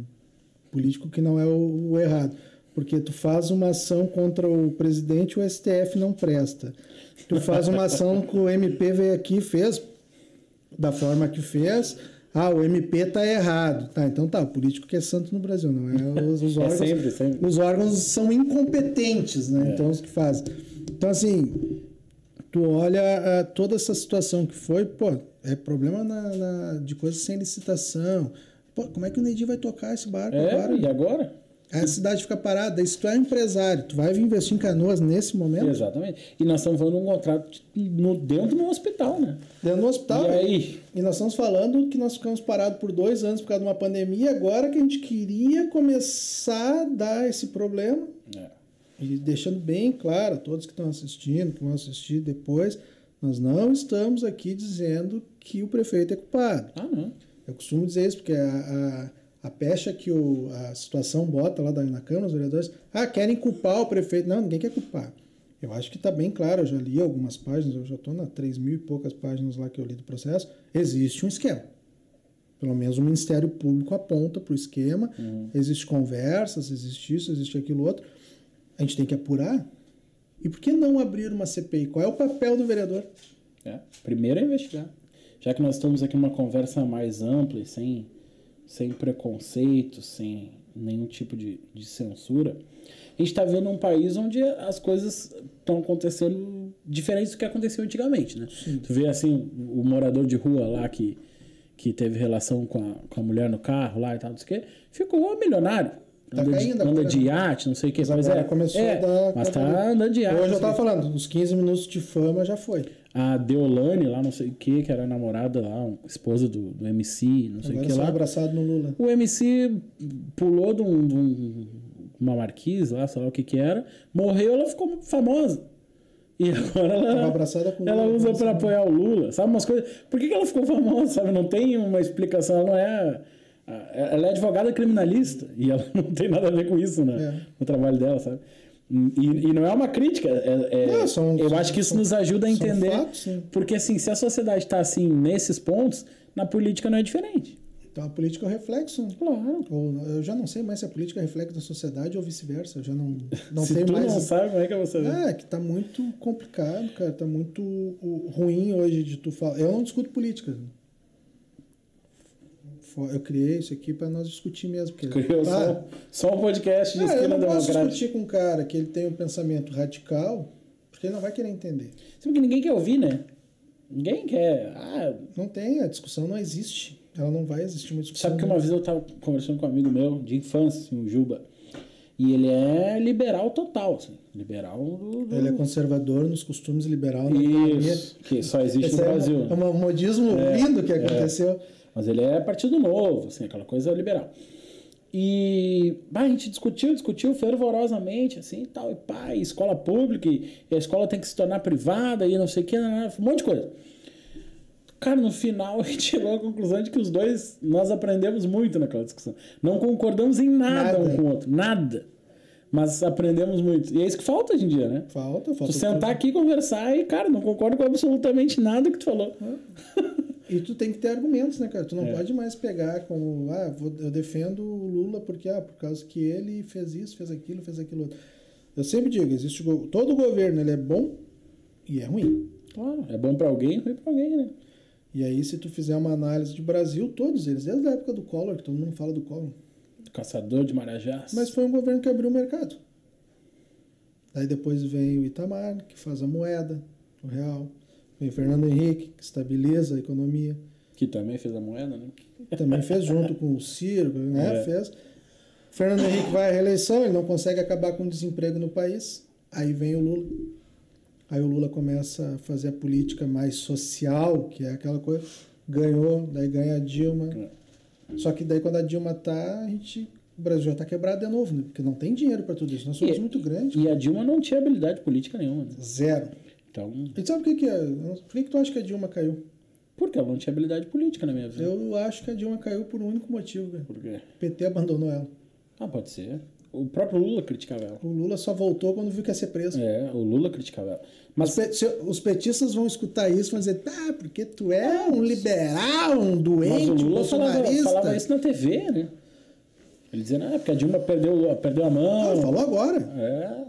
S2: Político que não é o errado. Porque tu faz uma ação contra o presidente, o STF não presta. Tu faz uma ação que o MP veio aqui e fez da forma que fez, o MP tá errado. Tá, então tá, o político que é santo no Brasil, não é os órgãos.
S7: Sempre.
S2: Os órgãos são incompetentes, né? Então, os que fazem. Então, assim, tu olha toda essa situação que foi, é problema de coisas sem licitação. Pô, como é que o Neidi vai tocar esse barco agora?
S7: E agora?
S2: A cidade fica parada. Se tu é empresário, tu vai vir investir em Canoas nesse momento?
S7: Exatamente. E nós estamos falando de um contrato dentro de um hospital, né?
S2: Dentro do hospital.
S7: E aí?
S2: E nós estamos falando que nós ficamos parados por 2 anos por causa de uma pandemia, agora que a gente queria começar a dar esse problema. E deixando bem claro a todos que estão assistindo, que vão assistir depois, nós não estamos aqui dizendo que o prefeito é culpado.
S7: Não.
S2: Eu costumo dizer isso, porque a pecha que a situação bota lá na Câmara, os vereadores, querem culpar o prefeito. Não, ninguém quer culpar. Eu acho que está bem claro, eu já li algumas páginas, eu já estou na 3.000 e poucas páginas lá que eu li do processo, existe um esquema. Pelo menos o Ministério Público aponta para o esquema, existe conversas, existe isso, existe aquilo outro. A gente tem que apurar. E por que não abrir uma CPI? Qual é o papel do vereador?
S7: Primeiro é investigar. Já que nós estamos aqui numa conversa mais ampla e sem preconceito, sem nenhum tipo de censura, a gente está vendo um país onde as coisas estão acontecendo diferentes do que aconteceu antigamente, né?
S2: Sim.
S7: Tu vê, assim, o morador de rua lá que teve relação com a mulher no carro lá e tal, não sei o quê, ficou milionário. Anda de iate, não sei o que.
S2: Mas agora começou a dar...
S7: Mas tá andando de iate.
S2: Hoje eu tava falando, os 15 minutos de fama já foi.
S7: A Deolane lá, não sei o que era a namorada lá, esposa do MC, não sei o que lá.
S2: Abraçado no Lula.
S7: O MC pulou de uma marquise lá, sei lá o que era, morreu, ela ficou famosa. E agora ela usa pra apoiar o Lula, sabe umas coisas... Por que ela ficou famosa, sabe? Não tem uma explicação, ela não é... Ela é advogada criminalista e ela não tem nada a ver com isso, né? No trabalho dela, sabe? E não é uma crítica. Eu acho que isso nos ajuda a entender.
S2: Fatos,
S7: porque, assim, se a sociedade está assim nesses pontos, na política não é diferente.
S2: Então a política é o reflexo.
S7: Claro.
S2: Eu já não sei mais se a política é reflexo da sociedade ou vice-versa. Eu já não
S7: se
S2: tenho
S7: tu
S2: mais.
S7: Não sabe como é que você vê.
S2: É que tá muito complicado, cara. Tá muito ruim hoje de tu falar. Eu não discuto política. Eu criei isso aqui para nós discutir mesmo.
S7: Criou só um podcast de esquina democrática.
S2: Eu não posso discutir com um cara que ele tem um pensamento radical, porque ele não vai querer entender.
S7: Porque ninguém quer ouvir, né? Ninguém quer.
S2: Não tem, a discussão não existe. Ela não vai existir uma discussão.
S7: Sabe que uma vez eu estava conversando com um amigo meu de infância, assim, o Juba, e ele é liberal total, assim, liberal do...
S2: Ele é conservador nos costumes, liberal na economia.
S7: Que só existe no Brasil.
S2: É um modismo lindo que aconteceu.
S7: Mas ele é partido novo, assim, aquela coisa liberal. E a gente discutiu fervorosamente, assim, tal, e escola pública, e a escola tem que se tornar privada, e não sei o que, um monte de coisa. Cara, no final a gente chegou à conclusão de que os dois, nós aprendemos muito naquela discussão. Não concordamos em nada um com o outro, nada. Mas aprendemos muito. E é isso que falta hoje em dia, né?
S2: Falta.
S7: Tu sentar aqui e conversar e, cara, não concordo com absolutamente nada que tu falou.
S2: E tu tem que ter argumentos, né, cara? Tu não pode mais pegar como, eu defendo o Lula porque, por causa que ele fez isso, fez aquilo outro. Eu sempre digo, todo governo ele é bom e é ruim.
S7: Claro, é bom pra alguém e ruim pra alguém, né?
S2: E aí, se tu fizer uma análise de Brasil, todos eles, desde a época do Collor, que todo mundo fala do Collor.
S7: Caçador de Marajás.
S2: Mas foi um governo que abriu o mercado. Aí depois vem o Itamar, que faz a moeda, o real. Vem o Fernando Henrique, que estabiliza a economia.
S7: Que também fez a moeda, né?
S2: Também fez junto com o Ciro, né? Fez. O Fernando Henrique vai à reeleição, ele não consegue acabar com o desemprego no país. Aí vem o Lula. Aí o Lula começa a fazer a política mais social, que é aquela coisa. Ganhou, daí ganha a Dilma. Só que daí quando a Dilma o Brasil já está quebrado de novo, né? Porque não tem dinheiro para tudo isso. Nós somos muito grandes.
S7: E a Dilma não tinha habilidade política nenhuma. Né?
S2: Zero.
S7: Então...
S2: E sabe por que tu acha que a Dilma caiu?
S7: Porque ela não tinha habilidade política, na minha visão.
S2: Eu acho que a Dilma caiu por um único motivo, cara.
S7: Por quê?
S2: O PT abandonou ela.
S7: Pode ser. O próprio Lula criticava ela.
S2: O Lula só voltou quando viu que ia ser preso.
S7: O Lula criticava ela. Mas
S2: os petistas vão escutar isso e vão dizer, porque tu é um liberal, um doente,
S7: mas o Lula
S2: bolsonarista.
S7: falava isso na TV, né? Ele dizia, porque a Dilma perdeu a mão.
S2: Falou agora.